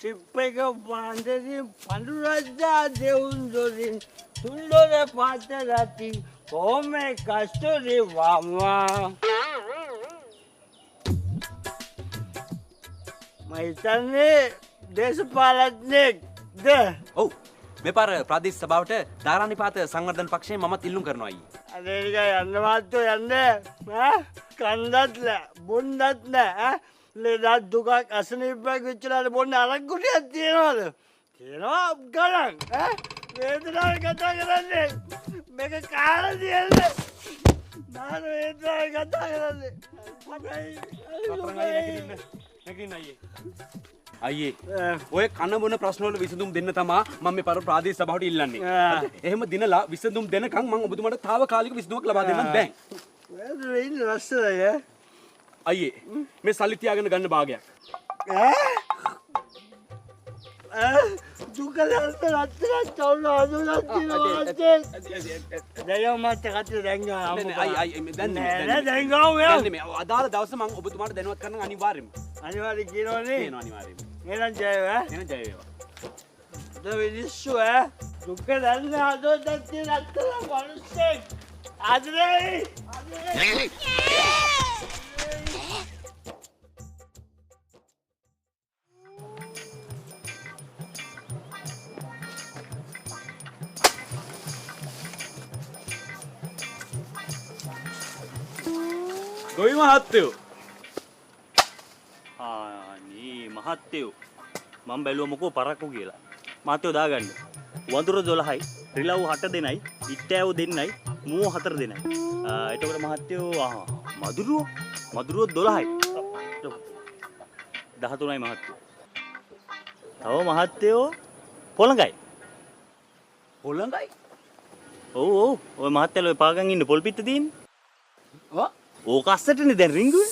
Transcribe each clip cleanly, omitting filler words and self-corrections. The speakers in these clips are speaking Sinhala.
ටිප් එක පාන්දරින් පඳුරද්දා දෙවුන් දොරින් තුන්දොර පාත රති කොහොම කස්තුරි වම්මා මම හිතන්නේ දේශපාලඥයෙක්ද? ඔව් මේ පාර ප්‍රාදේශ සභාවට ධාරානිපාත සංවර්ධන පක්ෂයෙන් මමත් ඉල්ලුම් කරනවා අයියේ. අනේ නිකන් යන්න මාත්‍යෝ යන්න ඈ කන්දත් නෑ බොන්නත් නෑ ඈ ලෙඩක් දුකක් අසනීපයක් වෙච්චලාට බොන්න අරක් ගුටියක් තියනවද? තියනවා ගණන් ඈ වේදනාව කතා කරන්නේ මේක කාලා තියන්නේ නාන වේදනාව කතා කරන්නේ නැගින්න අයියේ ඔය කන බොන ප්‍රශ්න වල විසඳුම් දෙන්න තමා මම මේ පාර ප්‍රාදේශ සභාවට ඉල්ලන්නේ. එහෙම දිනලා විසඳුම් දෙනකන් මම ඔබතුමාට తాවකාලික විසඳුමක් ලබා දෙන්නත් බෑ. වේදනාව ඉන්න රස්සය අයියේ මේ සල්ලි තියාගෙන ගන්න භාගයක්. දුක දැල්ප රත්තරන් තවුල අදුලක් තියනවා දැයෝ මත් කටේ දැන්ගා අදාළ දවස මම ඔබතුමාට දැනුවත් කරන්න අනිවාර්යෙන්ම. අනිවාර්යෙන් කියනවනේ. අනිවාර්යෙන්ම. එහෙනම් ජය වේවා. එහෙනම් ජය වේවා. මිනිස්සු දුක දැල්න හදවතක් තියෙන රත්තරන් මිනිස්සෙක් ආදරේ ගොවි මහත්තයෝ අනේ මහත්තයෝ මම බැලුවා මොකෝ පරක්කු කියලා. මහත්තයෝ දාගන්න. වඳුර 12යි, රිලව් 8 දෙනයි, ඉත්තෑව දෙන්නයි, මූ 4 දෙනයි. එතකොට මහත්තයෝ මදුරුවෝ 12යි. 13යි මහත්තයෝ. තව මහත්තයෝ පොළඟයි. හොලඟයි ඔව් ඔය මහත්තයෝ ඔය පාගන් ඉන්න පොල් පිට තියෙන්නේ. ඕක අස්සටනේ දැන් රිංගුවේ.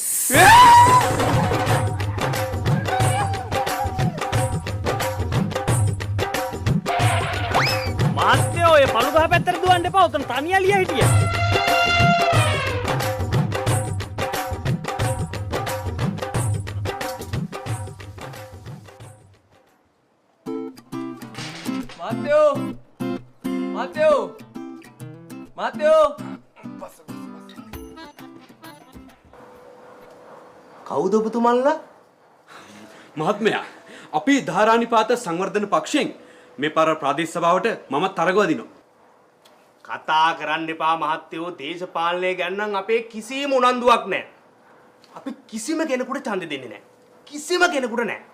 මහත්තයෝ ඔය පළු ගහ පැත්තට දුවන්න එපා. උතන තනියලිය හිටියා. මහත්තයෝ කවුද ඔබතුමන්ලා? මහත්මයා අපි ධාරානිපාත සංවර්ධන පක්ෂයෙන් මේ පාර ප්‍රාදේශ සභාවට මම තරගවදිනවා. කතා කරන්න එපා මහත්තයෝ. දේශපාලනය ගැන නම් අපේ කිසිම උනන්දුවක් නැහැ. අපි කිසිම කෙනෙකුට ඡන්දෙ දෙන්නේ නැහැ. කිසිම කෙනෙකුට නැහැ.